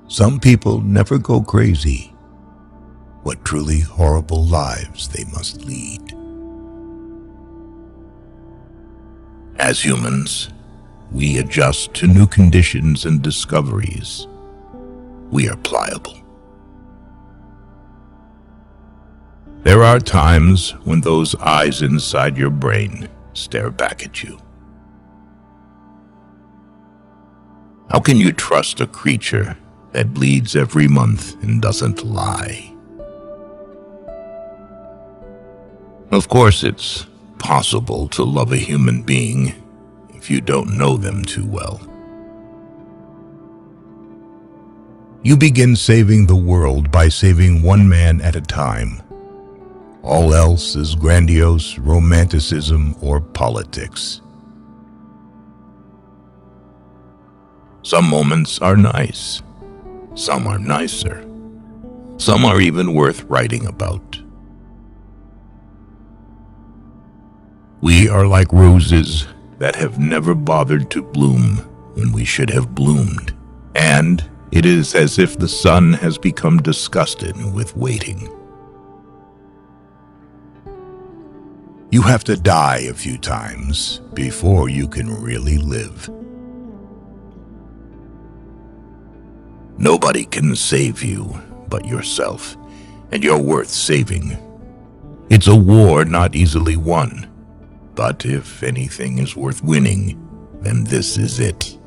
Some people never go crazy. What truly horrible lives they must lead. As humans, we adjust to new conditions and discoveries. We are pliable. There are times when those eyes inside your brain stare back at you. How can you trust a creature that bleeds every month and doesn't lie? Of course, it's possible to love a human being if you don't know them too well. You begin saving the world by saving one man at a time. All else is grandiose romanticism or politics. Some moments are nice. Some are nicer. Some are even worth writing about. We are like roses that have never bothered to bloom when we should have bloomed, and it is as if the sun has become disgusted with waiting. You have to die a few times before you can really live. Nobody can save you but yourself, and you're worth saving. It's a war not easily won, but if anything is worth winning, then this is it.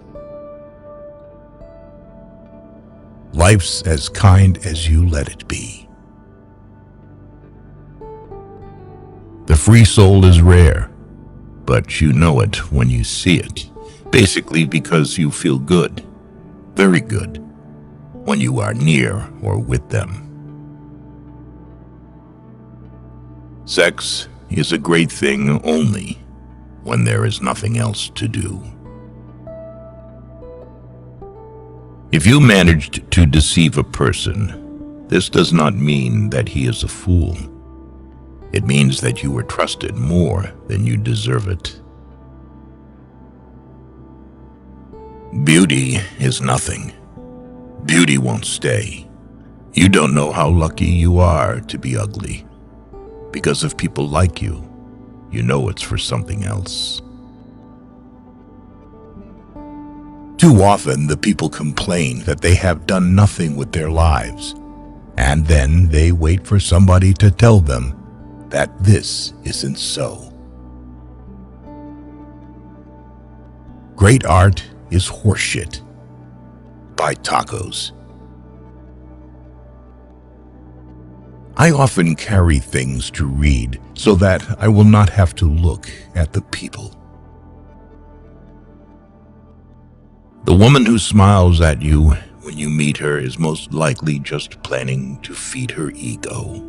Life's as kind as you let it be. The free soul is rare, but you know it when you see it, basically because you feel good, very good, when you are near or with them. Sex is a great thing only when there is nothing else to do. If you managed to deceive a person, this does not mean that he is a fool. It means that you were trusted more than you deserve it. Beauty is nothing. Beauty won't stay. You don't know how lucky you are to be ugly. Because if people like you, you know it's for something else. Too often the people complain that they have done nothing with their lives, and then they wait for somebody to tell them that this isn't so. Great art is horseshit. Buy tacos. I often carry things to read so that I will not have to look at the people. The woman who smiles at you when you meet her is most likely just planning to feed her ego.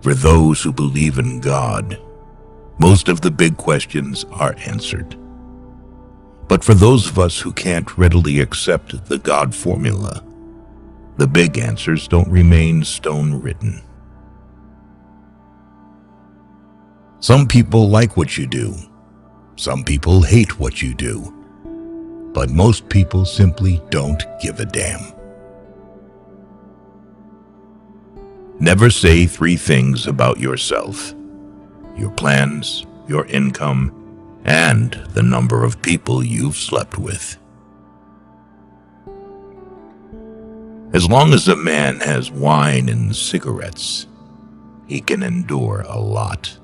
For those who believe in God, most of the big questions are answered. But for those of us who can't readily accept the God formula, the big answers don't remain stone-written. Some people like what you do. Some people hate what you do. But most people simply don't give a damn. Never say 3 things about yourself: your plans, your income, and the number of people you've slept with. As long as a man has wine and cigarettes, he can endure a lot.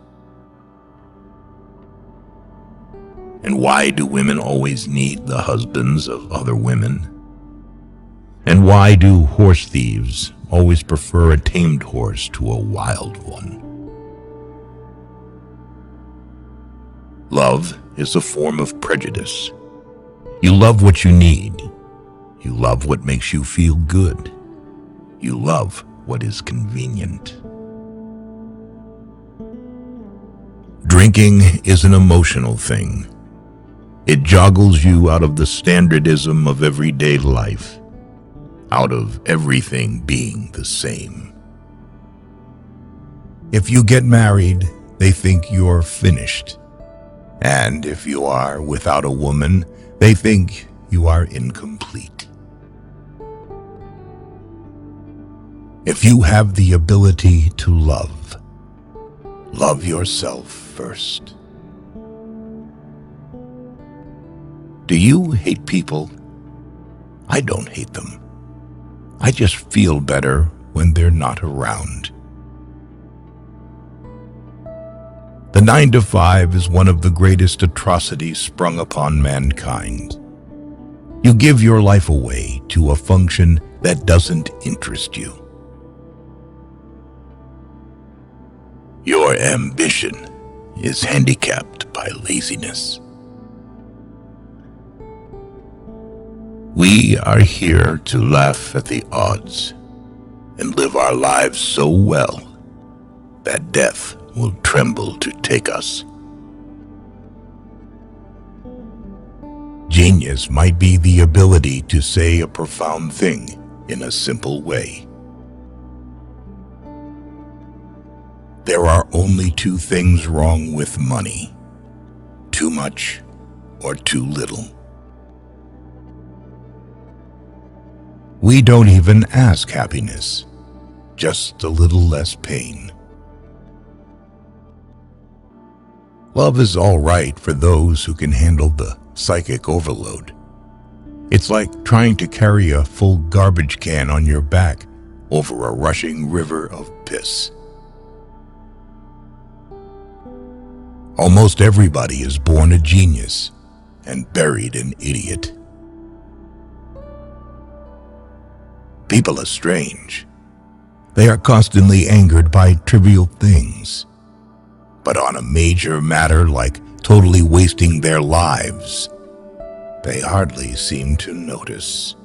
And why do women always need the husbands of other women? And why do horse thieves always prefer a tamed horse to a wild one? Love is a form of prejudice. You love what you need. You love what makes you feel good. You love what is convenient. Drinking is an emotional thing. It joggles you out of the standardism of everyday life, out of everything being the same. If you get married, they think you're finished. And if you are without a woman, they think you are incomplete. If you have the ability to love, love yourself first. Do you hate people? I don't hate them. I just feel better when they're not around. The 9 to 5 is one of the greatest atrocities sprung upon mankind. You give your life away to a function that doesn't interest you. Your ambition is handicapped by laziness. We are here to laugh at the odds and live our lives so well that death will tremble to take us. Genius might be the ability to say a profound thing in a simple way. There are only 2 things wrong with money: too much or too little. We don't even ask happiness, just a little less pain. Love is all right for those who can handle the psychic overload. It's like trying to carry a full garbage can on your back over a rushing river of piss. Almost everybody is born a genius and buried an idiot. People are strange. They are constantly angered by trivial things. But on a major matter like totally wasting their lives, they hardly seem to notice.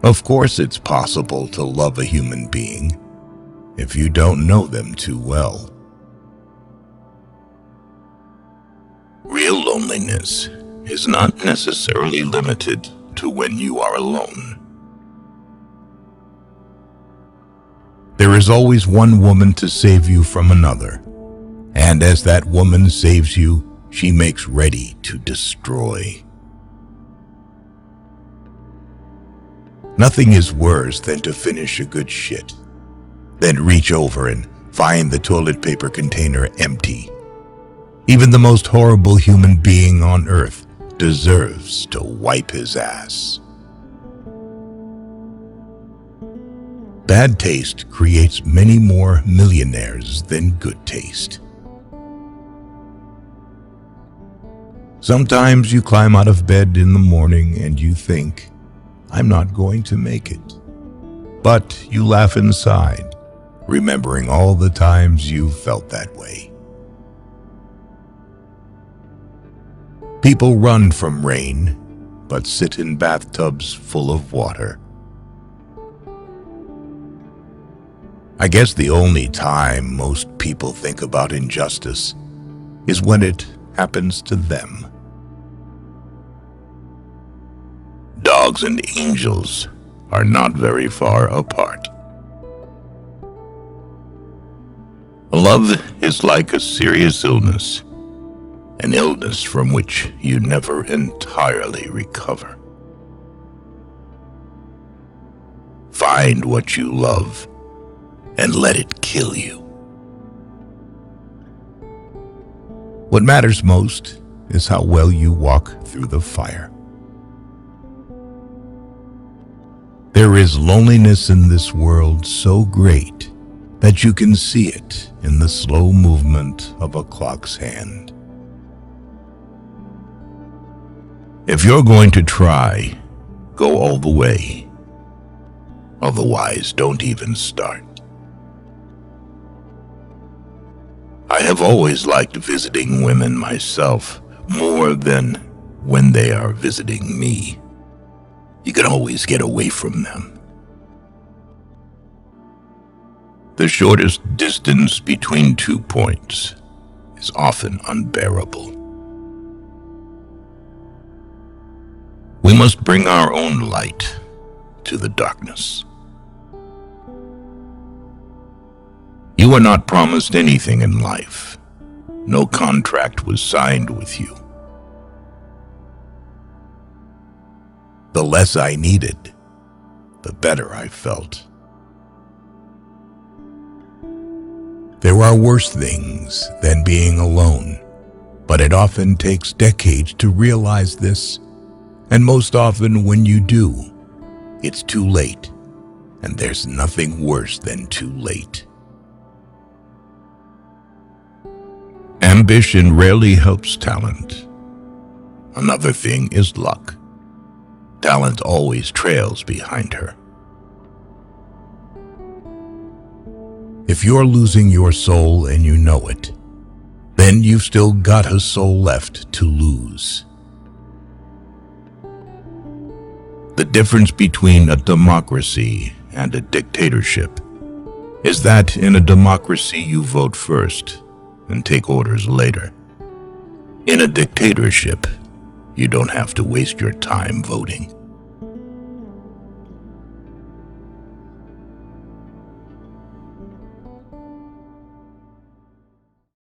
Of course, it's possible to love a human being if you don't know them too well. Real loneliness is not necessarily limited to when you are alone. There is always one woman to save you from another, and as that woman saves you, she makes ready to destroy. Nothing is worse than to finish a good shit, then reach over and find the toilet paper container empty. Even the most horrible human being on earth deserves to wipe his ass. Bad taste creates many more millionaires than good taste. Sometimes you climb out of bed in the morning and you think, I'm not going to make it. But you laugh inside, remembering all the times you felt that way. People run from rain, but sit in bathtubs full of water. I guess the only time most people think about injustice is when it happens to them. Dogs and angels are not very far apart. Love is like a serious illness, an illness from which you never entirely recover. Find what you love and let it kill you. What matters most is how well you walk through the fire. There is loneliness in this world so great that you can see it in the slow movement of a clock's hand. If you're going to try, go all the way. Otherwise, don't even start. I have always liked visiting women myself, more than when they are visiting me. You can always get away from them. The shortest distance between 2 points is often unbearable. We must bring our own light to the darkness. You are not promised anything in life. No contract was signed with you. The less I needed, the better I felt. There are worse things than being alone, but it often takes decades to realize this, and most often when you do, it's too late, and there's nothing worse than too late. Ambition rarely helps talent. Another thing is luck. Talent always trails behind her. If you're losing your soul and you know it, then you've still got a soul left to lose. The difference between a democracy and a dictatorship is that in a democracy you vote first and take orders later. In a dictatorship, you don't have to waste your time voting.